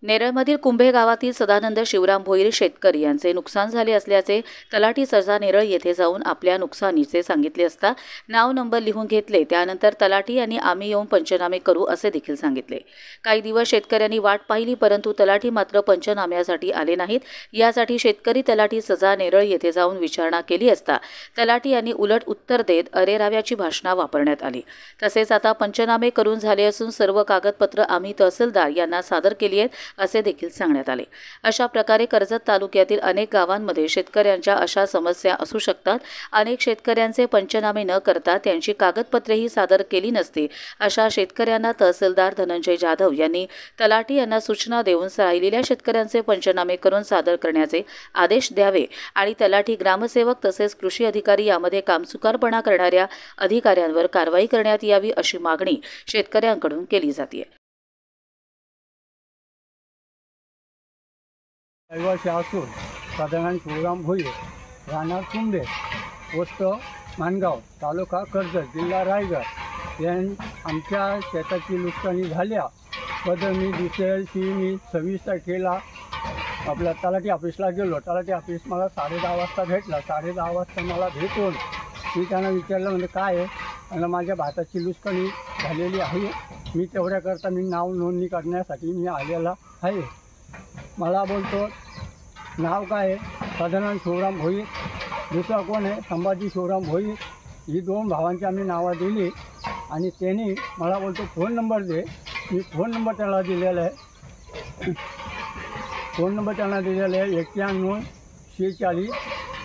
नेरळमधील कुंभे गावातील सदानंद शिवराम भोईर शेतकरी यांचे नुकसान झाले असल्याचे तलाठी सर्जा नेरळ येथे जाऊन आपल्या नुकसानीचे सांगितले असता नाव नंबर लिहून घेतले। त्यानंतर तलाठी यांनी आम्ही येऊन पंचनामे करू असे देखील सांगितले। काही दिवस शेतकऱ्यांनी वाट पाहिली, परंतु तलाठी मात्र पंचनाम्यासाठी आले नाहीत। यासाठी शेतकरी तलाठी सर्जा नेरळ येथे जाऊन विचारणा केली असता तलाठी यांनी उलट उत्तर देत अरेराव्याची भाषणा वापरण्यात आली। तसेच आता पंचनामे करून झाले असून सर्व कागदपत्र आम्ही तहसीलदार यांना सादर केली आहेत असे देखील सांगण्यात आले। अशा प्रकारे कर्जत तालुक्यातील अनेक गावांमध्ये शेतकऱ्यांच्या अशा समस्या असू शकतात। अनेक शेतकऱ्यांचे पंचनामे न करता त्यांची कागदपत्रेही सादर केली नसती। अशा शेतकऱ्यांना तहसीलदार धनंजय जाधव यांनी तलाठी यांना सूचना देऊन राहिलेल्या शेतकऱ्यांचे पंचनामे करून सादर करण्याचे आदेश द्यावे आणि तलाठी, ग्रामसेवक तसेच कृषी अधिकारी यामध्ये कामचुकारपणा करणाऱ्या अधिकाऱ्यांवर कारवाई करण्यात यावी अशी मागणी शेतकऱ्यांकडून केली जाते। रहिवासी असून सदानंद शिवराम भोईर, राहणार कुंभे, पोस्ट मानगाव, तालुका कर्जत, जिल्हा रायगड आमच्या शेताची नुकसानी झाल्याबद्दल मी दुसऱ्या दिवशी मी 26 तारखेला आपल्या तलाठी ऑफिसला गेलो। तलाठी ऑफिस मला 10:30 वाजता भेटला। 10:30 वाजता मला भेटून मी त्यांना विचारलं, म्हणजे काय आहे, आणि माझ्या भाताची नुकसानी झालेली आहे, मी तेवढ्याकरता मी नाव नोंदणी करण्यासाठी मी आलेला आहे। मला बोलतो, नाव काय आहे? सदानंद शिवराम भोईर। दुसरा कोण आहे? संभाजी शिवराम भोईर। ही 2 भावांची आम्ही नावं दिली आणि त्यांनी मला बोलतो फोन नंबर दे। मी फोन नंबर त्याला दिलेला आहे। फोन नंबर त्यांना दिलेला आहे 91 46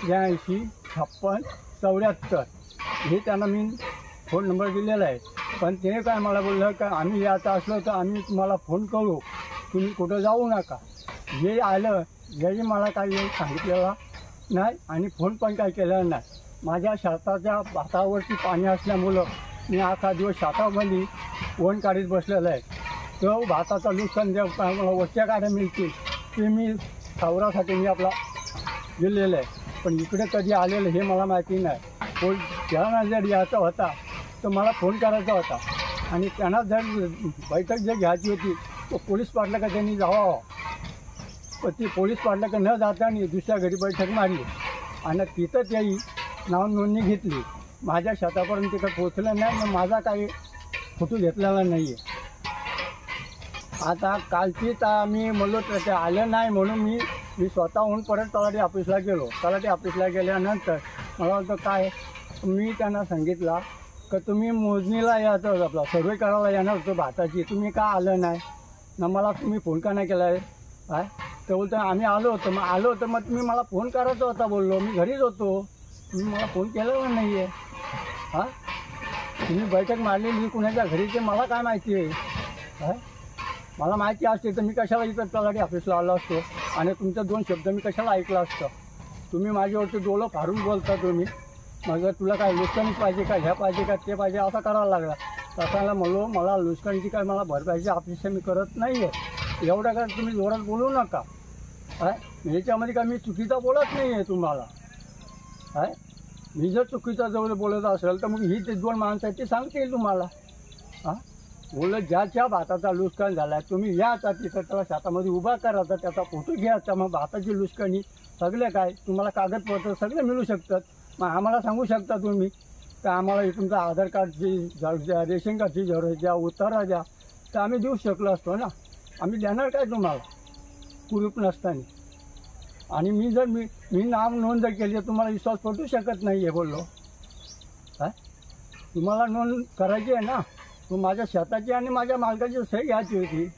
82 56 74। हे त्यांना मी फोन नंबर दिलेला आहे। पण ते काय मला बोललं का आम्ही यात असलो तर आम्ही तुम्हाला फोन करू, तुम्ही कुठं जाऊ नका। जे आलं जरी मला काही सांगितलेलं नाही आणि फोन पण काही केलेला नाही। माझ्या शेताच्या भातावरती पाणी असल्यामुळं मी अख्खा दिवस शेतामध्ये वन काढीत बसलेला आहे। तो भाताचा नुकसान जे मला वरच्या काढ्या मिळतील ते मी सावरासाठी मी आपला गेलेलं आहे। पण इकडे कधी आलेलं हे मला माहिती नाही। फोन त्यांना जर यायचा होता तर मला फोन करायचा होता आणि त्यांना जर बैठक जर घ्यायची होती तो पोलीस पाटला का त्यांनी जावं, पण ती पोलीस पाटला का न जाताना दुसऱ्या घरी बैठक मारली आणि तिथं त्याही नाव नोंदणी घेतली। माझ्या शेतापर्यंत तिथं पोचलं नाही आणि माझा काही फोटो घेतलेला नाही आहे। आता कालचीच आम्ही म्हणलो तर ते आलं नाही म्हणून मी स्वतःहून परत तलाठी ऑफिसला गेलो। तलाठी ऑफिसला गेल्यानंतर मला वाटतं काय, मी त्यांना सांगितलं का तुम्ही मोजणीला यायचं, आपला सर्वे करायला येणार होतो भाताची, तुम्ही का आलं नाही ना, मला तुम्ही फोन का नाही केला आहे? काय तर बोलतो आम्ही आलो होतो। मग तुम्ही मला फोन करायचा होता, बोललो मी घरीच होतो, तुम्ही मला फोन केलेला नाही आहे। हां, तुम्ही बैठक मारलेली कुणाच्या घरी ते मला काय माहिती आहे? काय मला माहिती असते तर मी कशाला इथं तलाठी ऑफिसला आलो असतो आणि तुमचे 2 शब्द मी कशाला ऐकला असतं? तुम्ही माझ्यावरती डोळं फाडून बोलता तुम्ही। मग तुला काय नुकसानीच पाहिजे का, ह्या पाहिजे का, ते पाहिजे, असा करायला लागला। तसाला म्हणलो मला नुकसानीची काय मला भरपाईची अपेक्षा मी करत नाही आहे। एवढं काय तुम्ही जोरात बोलू नका। काय याच्यामध्ये काय मी चुकीचा बोलत नाही आहे तुम्हाला। काय मी जर चुकीचा जवळ बोलत असेल तर मग ही ते 2 माणसाची सांगतील तुम्हाला। हां, बोललं ज्याच्या भाताचा नुकसान झाला आहे तुम्ही याचा तिथं त्याला शेतामध्ये उभा करायचा, त्याचा फोटो घ्यायचा, मग भाताची नुकसानी सगळे काय तुम्हाला कागदपत्र सगळे मिळू शकतात। मग आम्हाला सांगू शकता तुम्ही तर आम्हाला तुमचं आधार कार्डची द्या, रेशन कार्डची झेरॉक्स द्या, उतारा द्या, तर आम्ही देऊ शकलो असतो ना। आम्ही देणार काय तुम्हाला कुरूप नसताना? आणि मी नाव नोंद केली तर तुम्हाला विश्वास पटू शकत नाही आहे बोललो। काय तुम्हाला नोंद करायची आहे ना, तो माझ्या शेताची आणि माझ्या मालकाची सही घ्यायची होती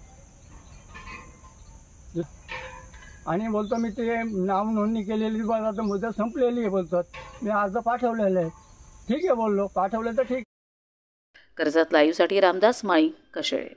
आणि बोलतो मी ते नाव नोंदणी केलेली मला तर मुदत संपलेली आहे बोलतात, मी अर्ज पाठवलेलं आहे। ठीक आहे बोललो, पाठवलं तर ठीक। कर्जत लाईव्हसाठी रामदास माळी, कशेळे।